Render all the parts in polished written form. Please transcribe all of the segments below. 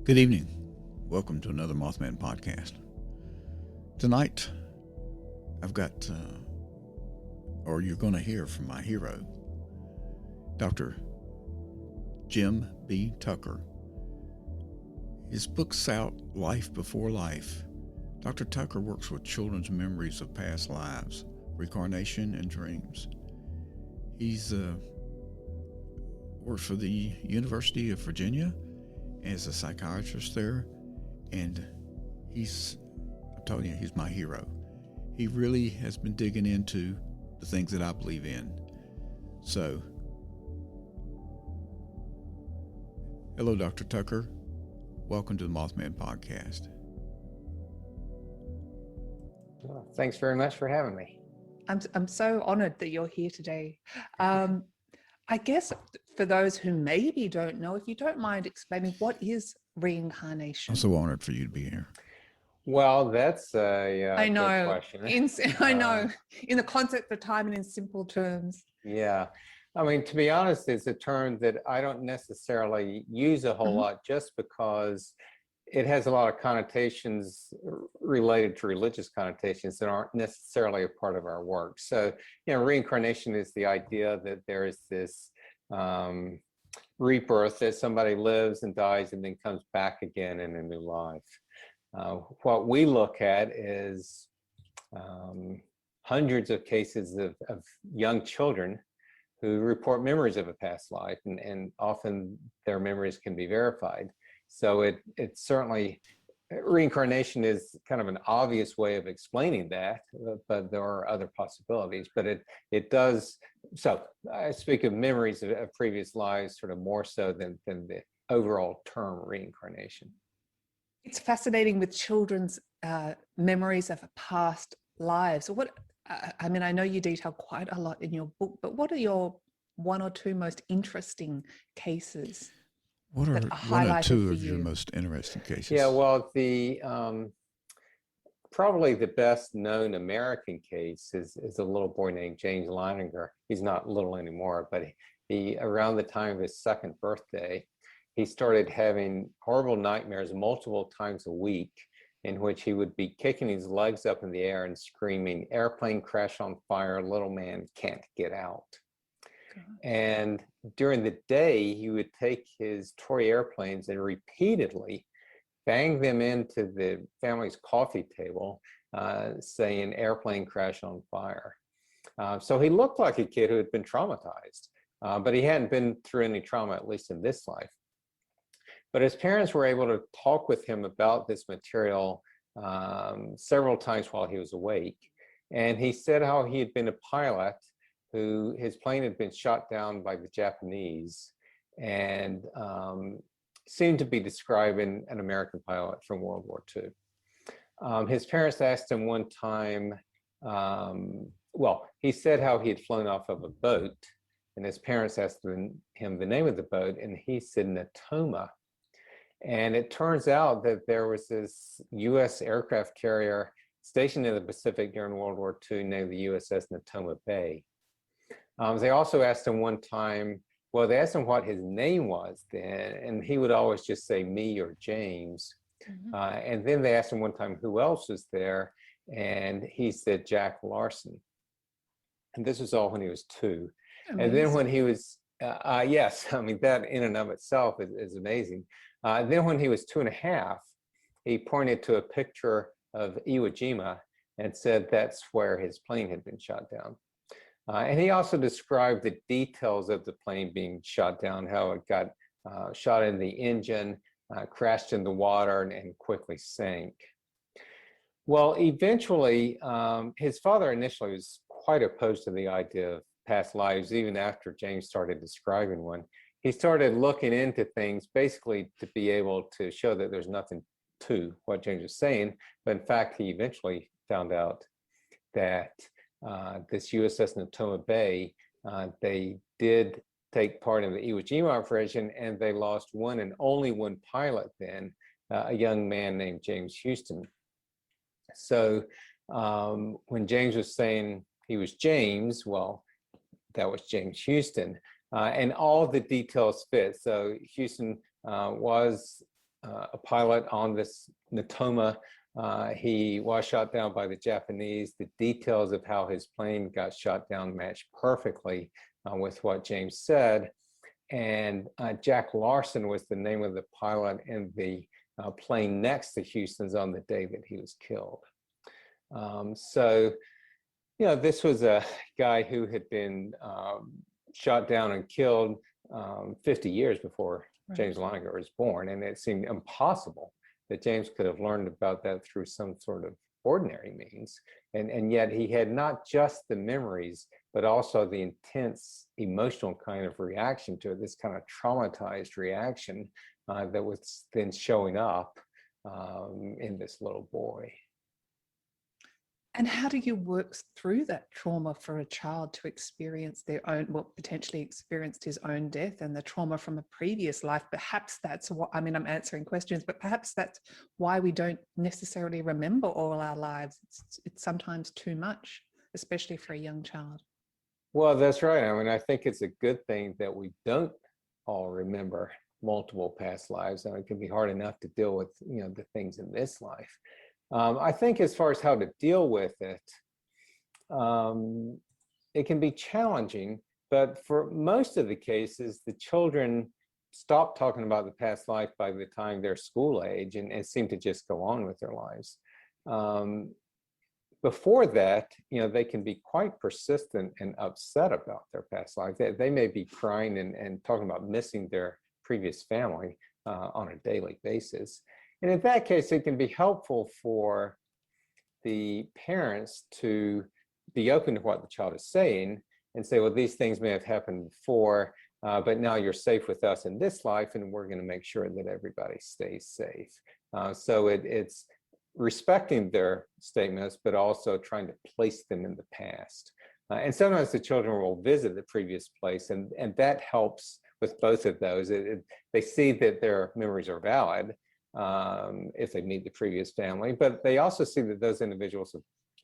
Good evening. Welcome to another Mothman podcast. Tonight, I've got, or you're going to hear from my hero, Dr. Jim B. Tucker. His book's out, Life Before Life. Dr. Tucker works with children's memories of past lives, reincarnation, and dreams. He's works for the University of Virginia as a psychiatrist there, and I'm telling you, he's my hero. He really has been digging into the things that I believe in. So, hello, Dr. Tucker. Welcome to the Mothman podcast. Well, thanks very much for having me. I'm so honored that you're here today. I guess for those who maybe don't know, if you don't mind explaining, what is reincarnation? I'm so honored for you to be here. Well, that's a I know. good question. I know. In the concept of time and in simple terms. Yeah. I mean, to be honest, it's a term that I don't necessarily use a whole lot just because it has a lot of connotations related to religious connotations that aren't necessarily a part of our work. So, reincarnation is the idea that there is this rebirth, that somebody lives and dies and then comes back again in a new life. What we look at is hundreds of cases of young children who report memories of a past life, and often their memories can be verified. So it certainly, reincarnation is kind of an obvious way of explaining that, but there are other possibilities. But it does, so I speak of memories of previous lives sort of more so than the overall term reincarnation. It's fascinating with children's memories of past lives. I mean, I know you detail quite a lot in your book, but what are your one or two most interesting cases? What are one or two of your most interesting cases? Yeah, well, the probably the best known American case is a little boy named James Leininger. He's not little anymore, but he around the time of his second birthday, he started having horrible nightmares multiple times a week, in which he would be kicking his legs up in the air and screaming, "Airplane crash on fire, little man can't get out." And during the day, he would take his toy airplanes and repeatedly bang them into the family's coffee table, saying, "Airplane crash on fire." So he looked like a kid who had been traumatized, but he hadn't been through any trauma, at least in this life. But his parents were able to talk with him about this material several times while he was awake. And he said how he had been a pilot who his plane had been shot down by the Japanese, and seemed to be describing an American pilot from World War II. His parents asked him one time, he said how he had flown off of a boat, and his parents asked him the name of the boat, and he said Natoma. And it turns out that there was this U.S. aircraft carrier stationed in the Pacific during World War II named the USS Natoma Bay. They also asked him one time, they asked him what his name was then, and he would always just say me or James. And then they asked him one time who else was there, and he said Jack Larson. And this was all when he was 2. Amazing. And then when he was, yes, I mean, that in and of itself is amazing. Then when he was 2.5, he pointed to a picture of Iwo Jima and said that's where his plane had been shot down. And he also described the details of the plane being shot down, how it got shot in the engine, crashed in the water, and quickly sank. Well, eventually, his father initially was quite opposed to the idea of past lives, even after James started describing one. He started looking into things basically to be able to show that there's nothing to what James was saying. But in fact, he eventually found out that this USS Natoma Bay, they did take part in the Iwo Jima operation, and they lost one and only one pilot then, a young man named James Houston. So when James was saying he was James, that was James Houston. And all the details fit. So Houston was a pilot on this Natoma. He was shot down by the Japanese. The details of how his plane got shot down matched perfectly with what James said. And Jack Larson was the name of the pilot in the plane next to Houston's on the day that he was killed. So, this was a guy who had been shot down and killed 50 years before James Leininger was born. And it seemed impossible that James could have learned about that through some sort of ordinary means. And yet he had not just the memories, but also the intense emotional kind of reaction to it, this kind of traumatized reaction that was then showing up in this little boy. And how do you work through that trauma for a child to experience their own, potentially experienced his own death and the trauma from a previous life? Perhaps that's what, I'm answering questions, but perhaps that's why we don't necessarily remember all our lives. It's sometimes too much, especially for a young child. Well, that's right. I think it's a good thing that we don't all remember multiple past lives. And it can be hard enough to deal with, the things in this life. I think as far as how to deal with it, it can be challenging, but for most of the cases, the children stop talking about the past life by the time they're school age and seem to just go on with their lives. Before that, they can be quite persistent and upset about their past life. They may be crying and talking about missing their previous family on a daily basis. And in that case, it can be helpful for the parents to be open to what the child is saying and say, well, these things may have happened before, but now you're safe with us in this life, and we're going to make sure that everybody stays safe. So it's respecting their statements, but also trying to place them in the past. And sometimes the children will visit the previous place, and that helps with both of those. They see that their memories are valid, if they meet the previous family, but they also see that those individuals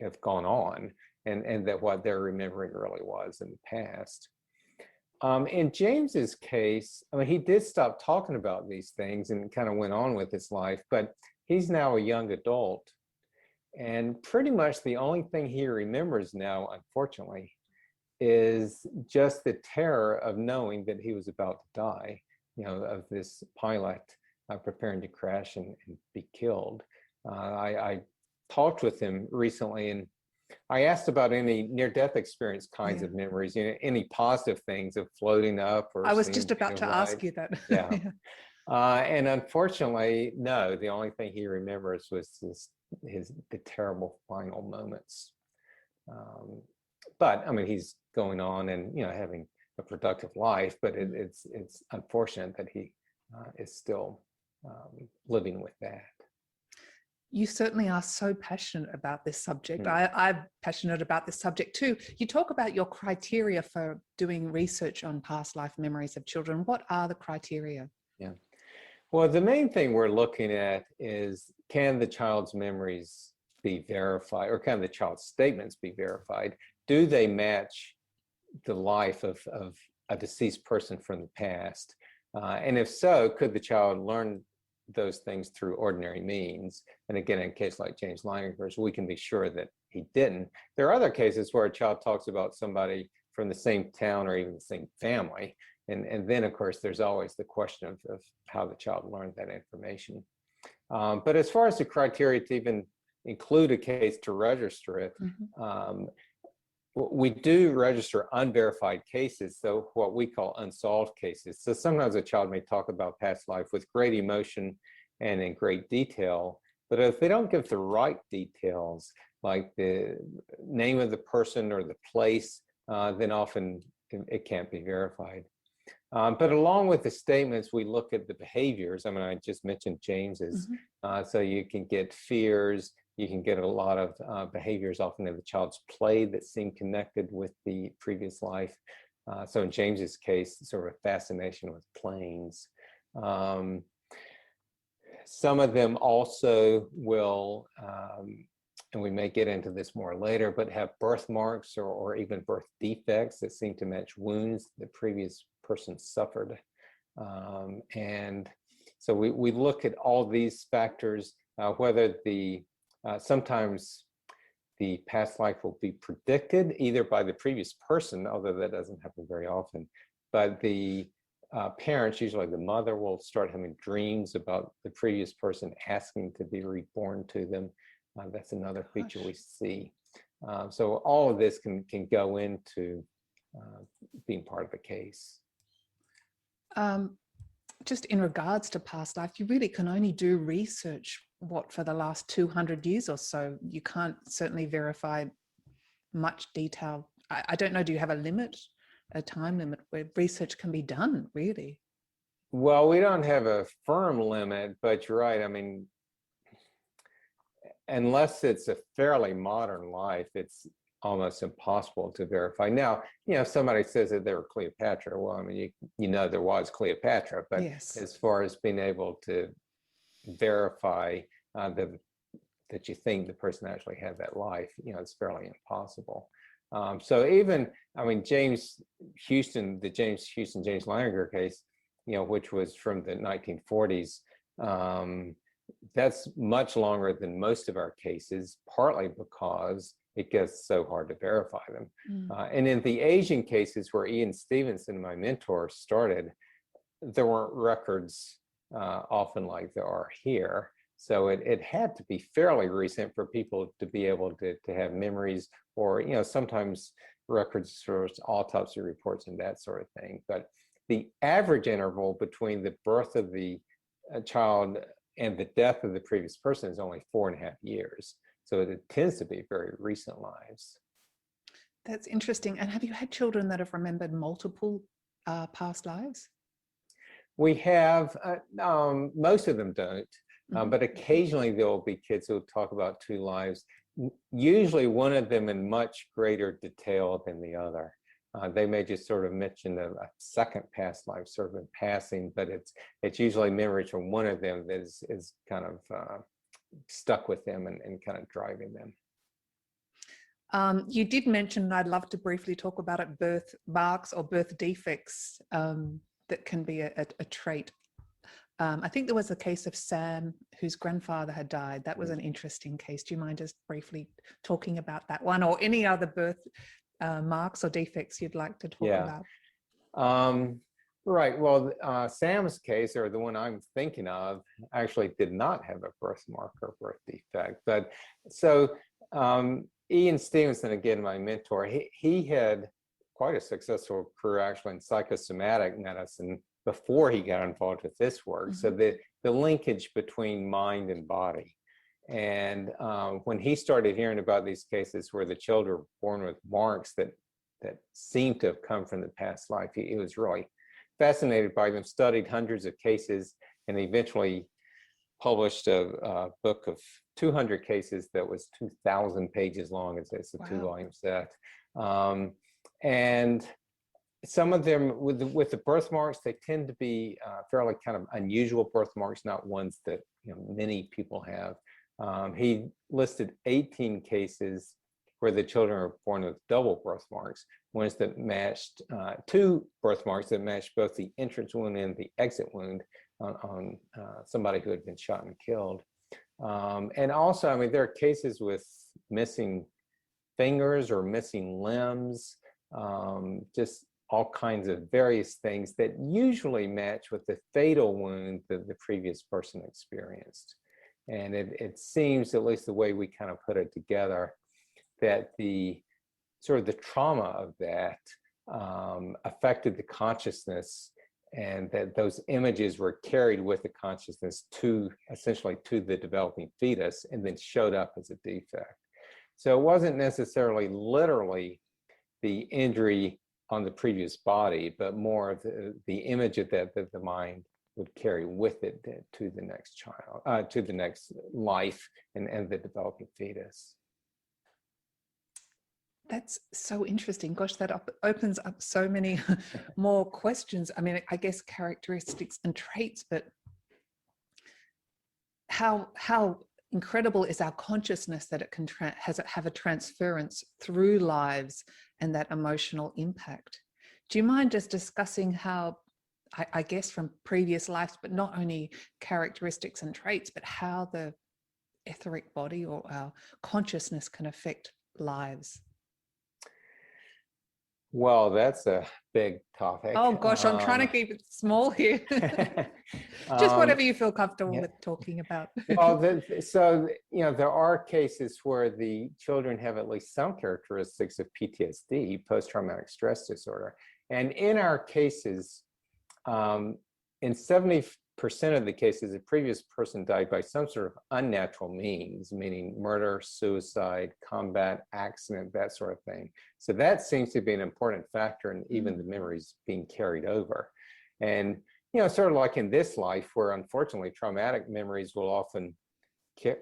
have gone on and that what they're remembering really was in the past. In James's case, he did stop talking about these things and kind of went on with his life, but he's now a young adult. And pretty much the only thing he remembers now, unfortunately, is just the terror of knowing that he was about to die, of this pilot preparing to crash and be killed. I talked with him recently, and I asked about any near-death experience kinds of memories, any positive things of floating up. Or I was just about to ask you that. Yeah. And unfortunately, no, the only thing he remembers was the terrible final moments. But he's going on and, having a productive life, but it's unfortunate that he is still living with that. You certainly are so passionate about this subject. I'm passionate about this subject too. You talk about your criteria for doing research on past life memories of children. What are the criteria? Yeah. Well, the main thing we're looking at is, can the child's memories be verified, or can the child's statements be verified? Do they match the life of a deceased person from the past? And if so, could the child learn those things through ordinary means? And again, in a case like James Leininger's, we can be sure that he didn't. There are other cases where a child talks about somebody from the same town or even the same family. And then, of course, there's always the question of how the child learned that information. But as far as the criteria to even include a case to register it, we do register unverified cases, so what we call unsolved cases. So sometimes a child may talk about past life with great emotion and in great detail, but if they don't give the right details, like the name of the person or the place, then often it can't be verified. But along with the statements, we look at the behaviors. I just mentioned James's, so you can get fears. You can get a lot of behaviors often in the child's play that seem connected with the previous life. So in James's case, sort of a fascination with planes. Some of them also will, and we may get into this more later, but have birthmarks or even birth defects that seem to match wounds the previous person suffered. And So we look at all these factors, whether sometimes the past life will be predicted either by the previous person, although that doesn't happen very often, but the parents, usually the mother, will start having dreams about the previous person asking to be reborn to them. That's another feature we see. So all of this can go into being part of the case. Just in regards to past life, you really can only do research, for the last 200 years or so. You can't certainly verify much detail. I don't know, do you have a time limit where research can be done, really? Well, we don't have a firm limit, but you're right. I mean, unless it's a fairly modern life, it's almost impossible to verify. Now, if somebody says that they were Cleopatra, well, I mean, there was Cleopatra, but yes, as far as being able to verify that you think the person actually had that life, it's fairly impossible. So even, I mean, James Houston Leininger case, which was from the 1940s, that's much longer than most of our cases, partly because it gets so hard to verify them. And in the Asian cases where Ian Stevenson, my mentor, started, there weren't records often like there are here. So it had to be fairly recent for people to be able to have memories, or, sometimes records for autopsy reports and that sort of thing. But the average interval between the birth of the child and the death of the previous person is only 4.5 years. So it tends to be very recent lives. That's interesting. And have you had children that have remembered multiple past lives? We have, most of them don't, but occasionally there will be kids who will talk about 2 lives, usually one of them in much greater detail than the other. They may just sort of mention a second past life sort of in passing, but it's usually memories from one of them that is kind of stuck with them and kind of driving them. You did mention, and I'd love to briefly talk about it, birth marks or birth defects that can be a trait. I think there was a case of Sam, whose grandfather had died. That was an interesting case. Do you mind just briefly talking about that one, or any other birth marks or defects you'd like to talk about? Right. Well, Sam's case, or the one I'm thinking of, actually did not have a birthmark or birth defect. But so Ian Stevenson, again, my mentor, he had quite a successful career actually in psychosomatic medicine before he got involved with this work. So the linkage between mind and body. And when he started hearing about these cases where the children were born with marks that seemed to have come from the past life, he was really fascinated by them, studied hundreds of cases, and eventually published a book of 200 cases that was 2,000 pages long. It's a 2-volume set. And some of them, with the birthmarks, they tend to be fairly kind of unusual birthmarks, not ones that many people have. He listed 18 cases where the children were born with double birthmarks, ones that matched 2 birthmarks that matched both the entrance wound and the exit wound on somebody who had been shot and killed. And also, I mean, there are cases with missing fingers or missing limbs, just all kinds of various things that usually match with the fatal wound that the previous person experienced. And it seems, at least the way we kind of put it together, that the sort of the trauma of that affected the consciousness, and that those images were carried with the consciousness essentially to the developing fetus, and then showed up as a defect. So it wasn't necessarily literally the injury on the previous body, but more of the image of that the mind would carry with it to the next child, to the next life, and the developing fetus. That's so interesting. Gosh, that opens up so many more questions. I mean, I guess characteristics and traits, but how incredible is our consciousness that it can have a transference through lives and that emotional impact. Do you mind just discussing how I guess from previous lives, but not only characteristics and traits, but how the etheric body or our consciousness can affect lives? Well, that's a big topic. Oh gosh, I'm trying to keep it small here. Just whatever you feel comfortable with talking about. Well, so, there are cases where the children have at least some characteristics of PTSD, post-traumatic stress disorder. And in our cases, in 70% of the cases, the previous person died by some sort of unnatural means, meaning murder, suicide, combat, accident, that sort of thing. So that seems to be an important factor in even the memories being carried over. And, sort of like in this life, where unfortunately traumatic memories will often, the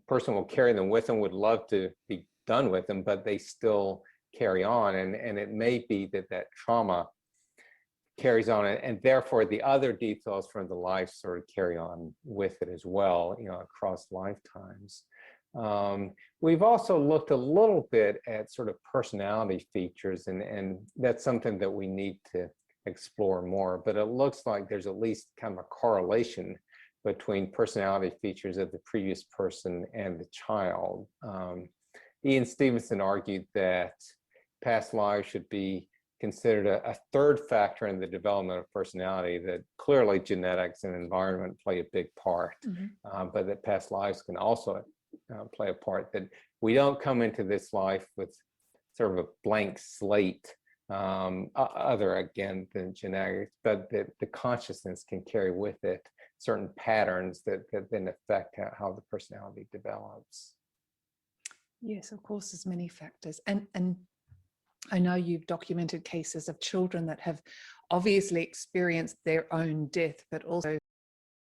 person will carry them with them, would love to be done with them, but they still carry on. And it may be that trauma carries on, and therefore the other details from the life sort of carry on with it as well, across lifetimes. We've also looked a little bit at sort of personality features, and that's something that we need to explore more, but it looks like there's at least kind of a correlation between personality features of the previous person and the child. Ian Stevenson argued that past lives should be considered a third factor in the development of personality, that clearly genetics and environment play a big part, but that past lives can also play a part, that we don't come into this life with sort of a blank slate, other again than genetics, but that the consciousness can carry with it certain patterns that then affect how the personality develops. Yes, of course, there's many factors. And I know you've documented cases of children that have obviously experienced their own death, but also